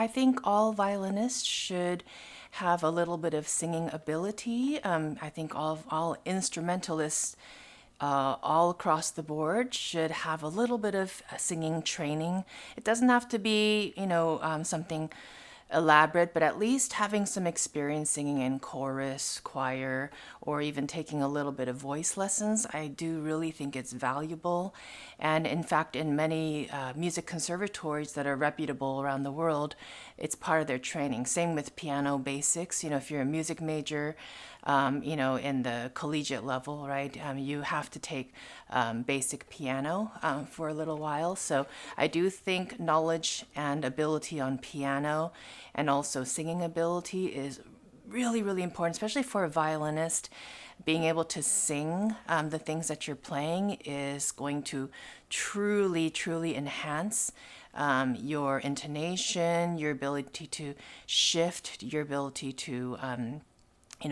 I think all violinists should have a little bit of singing ability. I think all instrumentalists all across the board should have a little bit of singing training. It doesn't have to be, something elaborate, but at least having some experience singing in chorus, choir, or even taking a little bit of voice lessons, I do really think it's valuable. And in fact, in many music conservatories that are reputable around the world, it's part of their training. Same with piano basics. If you're a music major, in the collegiate level, right, you have to take basic piano for a little while. So I do think knowledge and ability on piano and also singing ability is really, really important, especially for a violinist. Being able to sing the things that you're playing is going to truly, truly enhance your intonation, your ability to shift, your ability to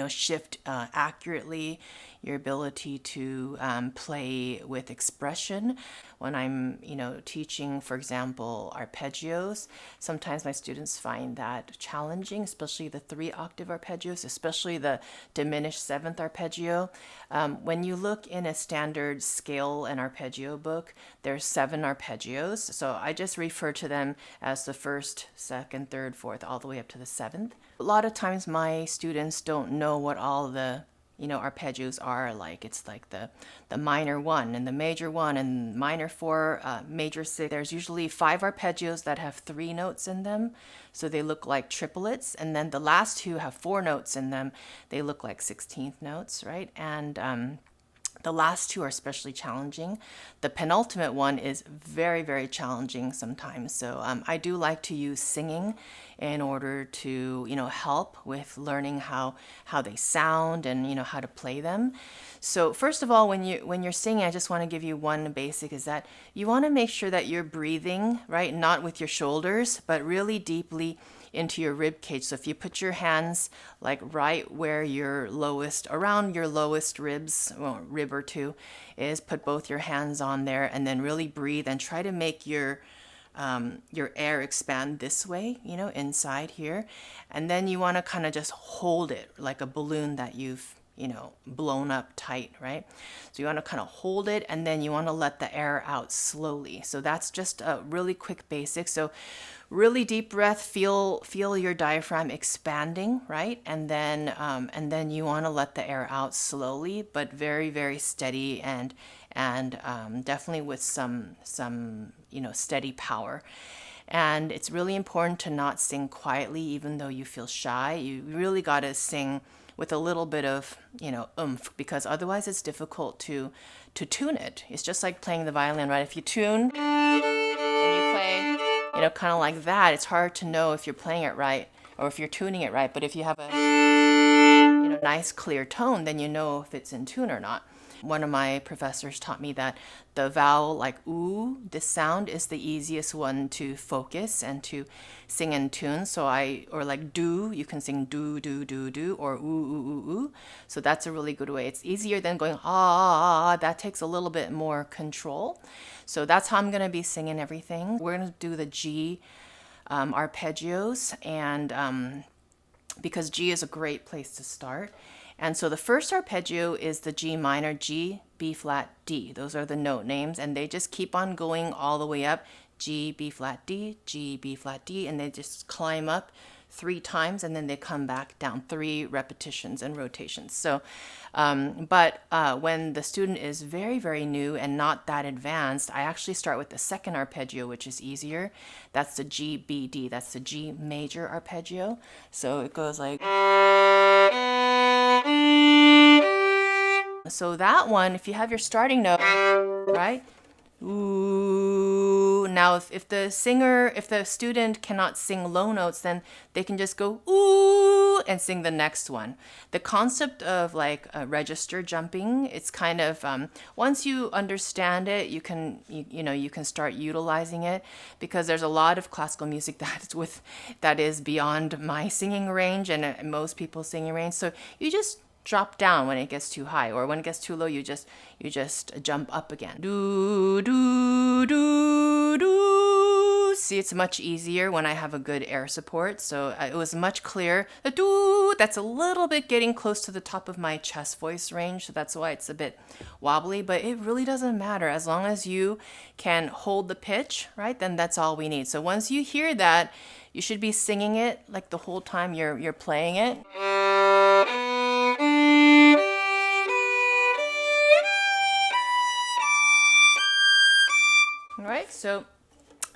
shift accurately, your ability to play with expression. When I'm, teaching, for example, arpeggios, sometimes my students find that challenging, especially the 3-octave arpeggios, especially the diminished 7th arpeggio. When you look in a standard scale and arpeggio book, there's 7 arpeggios. So I just refer to them as the 1st, 2nd, 3rd, 4th, all the way up to the 7th. A lot of times my students don't know what all the arpeggios are like. It's like the minor 1 and the major 1 and minor 4, major 6. There's usually 5 arpeggios that have 3 notes in them, so they look like triplets, and then the last 2 have 4 notes in them. They look like 16th notes, right? And the last 2 are especially challenging. The penultimate one is very, very challenging sometimes. So I do like to use singing in order to, help with learning how they sound and, how to play them. So first of all, when you're singing, I just want to give you one basic, is that you want to make sure that you're breathing, right? Not with your shoulders, but really deeply into your rib cage. So if you put your hands like right where around your lowest ribs, well, rib or 2 is, put both your hands on there and then really breathe and try to make your air expand this way, inside here. And then you want to kind of just hold it like a balloon that you've blown up tight, right? So you want to kind of hold it, and then you want to let the air out slowly. So that's just a really quick basic. So really deep breath, feel your diaphragm expanding, right? And then you want to let the air out slowly, but very, very steady and definitely with some steady power. And it's really important to not sing quietly, even though you feel shy. You really got to sing with a little bit of, oomph, because otherwise it's difficult to tune it. It's just like playing the violin, right? If you tune and you play, kind of like that, it's hard to know if you're playing it right or if you're tuning it right. But if you have a, nice clear tone, then you know if it's in tune or not. One of my professors taught me that the vowel like ooh, this sound is the easiest one to focus and to sing in tune. Or like do, you can sing do, do, do, do, or ooh, ooh, ooh, ooh. So that's a really good way. It's easier than going ah, that takes a little bit more control. So that's how I'm going to be singing everything. We're going to do the G arpeggios, and because G is a great place to start. And so the first arpeggio is the G minor, G, B flat, D. Those are the note names, and they just keep on going all the way up. G, B flat, D, G, B flat, D, and they just climb up 3 times, and then they come back down, 3 repetitions and rotations. So, but when the student is very, very new and not that advanced, I actually start with the second arpeggio, which is easier. That's the G, B, D. That's the G major arpeggio. So it goes like... So that one, if you have your starting note, right? Ooh. Now, if the student cannot sing low notes, then they can just go ooh and sing the next one. The concept of like register jumping, it's kind of once you understand it, you can start utilizing it, because there's a lot of classical music that is beyond my singing range and most people's singing range. So you just drop down when it gets too high, or when it gets too low, you just jump up again. Do do do do. See, it's much easier when I have a good air support. So it was much clearer. The doo, that's a little bit getting close to the top of my chest voice range. So that's why it's a bit wobbly, but it really doesn't matter. As long as you can hold the pitch, right? Then that's all we need. So once you hear that, you should be singing it like the whole time you're playing it. All right, so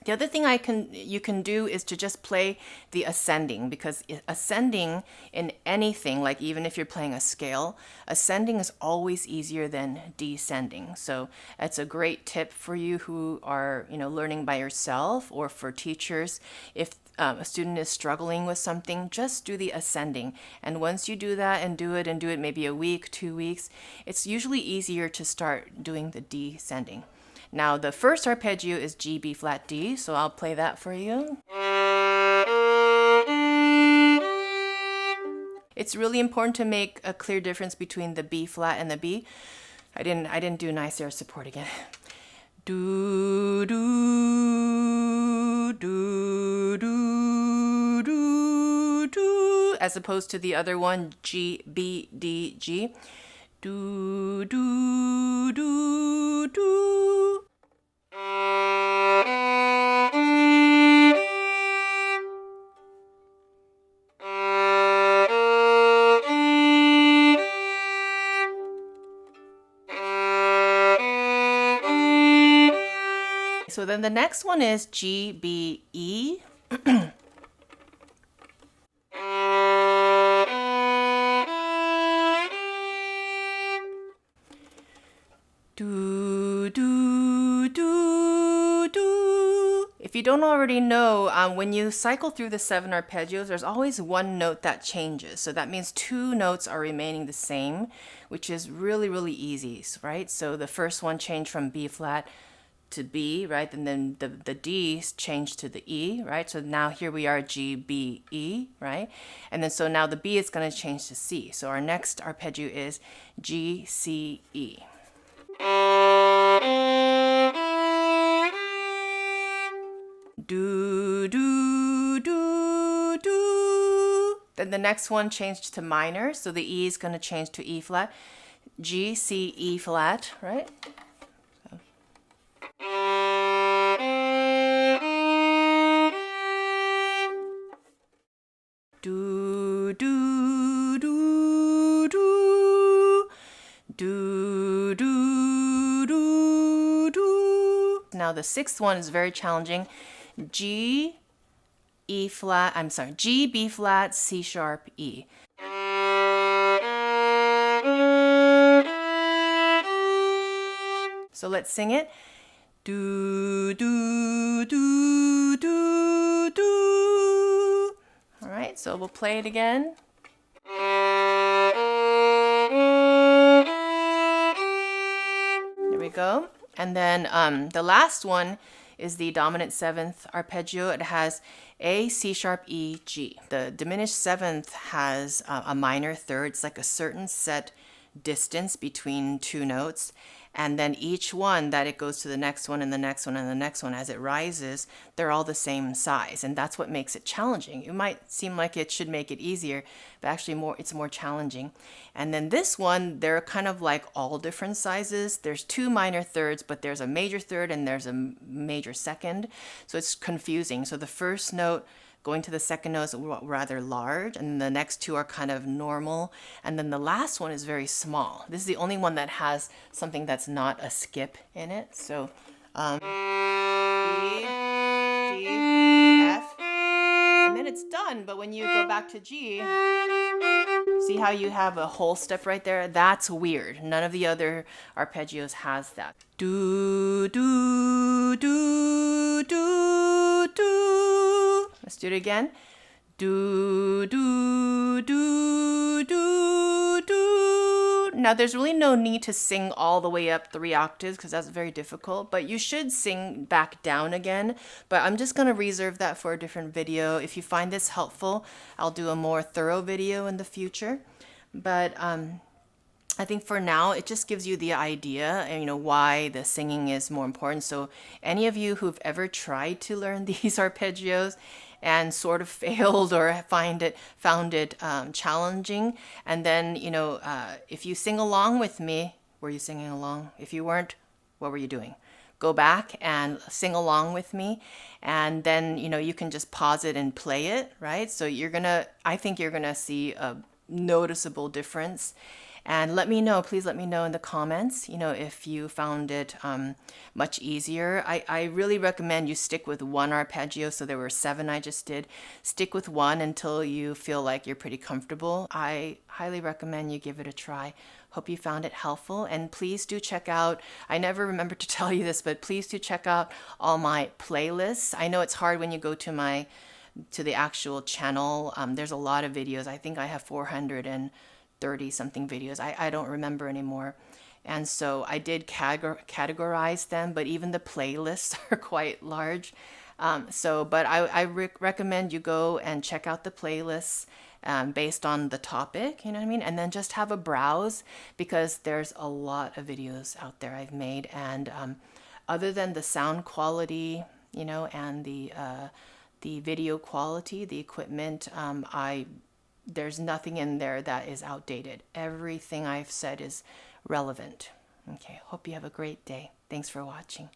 the other thing you can do is to just play the ascending, because ascending in anything, like even if you're playing a scale, ascending is always easier than descending. So it's a great tip for you who are, learning by yourself, or for teachers. If a student is struggling with something, just do the ascending. And once you do that and do it maybe a week, 2 weeks, it's usually easier to start doing the descending. Now, the first arpeggio is G, B flat, D, so I'll play that for you. It's really important to make a clear difference between the B flat and the B. I didn't do nice air support again. Do, do, do, do, do, do, as opposed to the other one, G, B, D, G. Do, do, do, do. So then the next one is G, B, E. Do, do, do, do. If you don't already know, when you cycle through the 7 arpeggios, there's always one note that changes. So that means 2 notes are remaining the same, which is really, really easy, right? So the first one changed from B flat to B, right? And then the D changed to the E, right? So now here we are, G, B, E, right? And then so now the B is going to change to C. So our next arpeggio is G, C, E. Do, do, do, do. Then the next one changed to minor, so the E is going to change to E flat. G, C, E flat, right? So. Do, do, do, do. Do, do, do, do. Now the 6th one is very challenging. G, E flat, G, B flat, C sharp, E. So let's sing it. Do, do, do, do, do. All right, so we'll play it again. There we go. And then the last one is the dominant 7th arpeggio. It has A, C sharp, E, G. The diminished 7th has a minor third. It's like a certain set distance between 2 notes. And then each one that it goes to the next one and the next one and the next one as it rises, they're all the same size. And that's what makes it challenging. It might seem like it should make it easier, but actually it's more challenging. And then this one, they're kind of like all different sizes. There's 2 minor thirds, but there's a major third and there's a major second. So it's confusing. So the first note going to the second note is rather large, and the next 2 are kind of normal, and then the last one is very small. This is the only one that has something that's not a skip in it. So E, G, F, and then it's done. But when you go back to G, see how you have a whole step right there? That's weird. None of the other arpeggios has that. Do, do, do, do, do. Let's do it again. Do, do, do, do, do. Now, there's really no need to sing all the way up 3 octaves because that's very difficult, but you should sing back down again. But I'm just going to reserve that for a different video. If you find this helpful, I'll do a more thorough video in the future. But I think for now, it just gives you the idea, and why the singing is more important. So, any of you who've ever tried to learn these arpeggios and sort of failed or found it challenging, and then if you sing along with me, were you singing along? If you weren't, what were you doing? Go back and sing along with me, and then you can just pause it and play it, right? So I think you're gonna see a noticeable difference. And please let me know in the comments, if you found it much easier. I really recommend you stick with one arpeggio. So there were 7 I just did. Stick with one until you feel like you're pretty comfortable. I highly recommend you give it a try. Hope you found it helpful. And please do check out, I never remember to tell you this, but please do check out all my playlists. I know it's hard when you go to the actual channel. There's a lot of videos. I think I have 430 something videos. I don't remember anymore. And so I did categorize them, but even the playlists are quite large. But I recommend you go and check out the playlists based on the topic, you know what I mean? And then just have a browse, because there's a lot of videos out there I've made. And other than the sound quality, and the video quality, the equipment, there's nothing in there that is outdated. Everything I've said is relevant. Okay, hope you have a great day. Thanks for watching.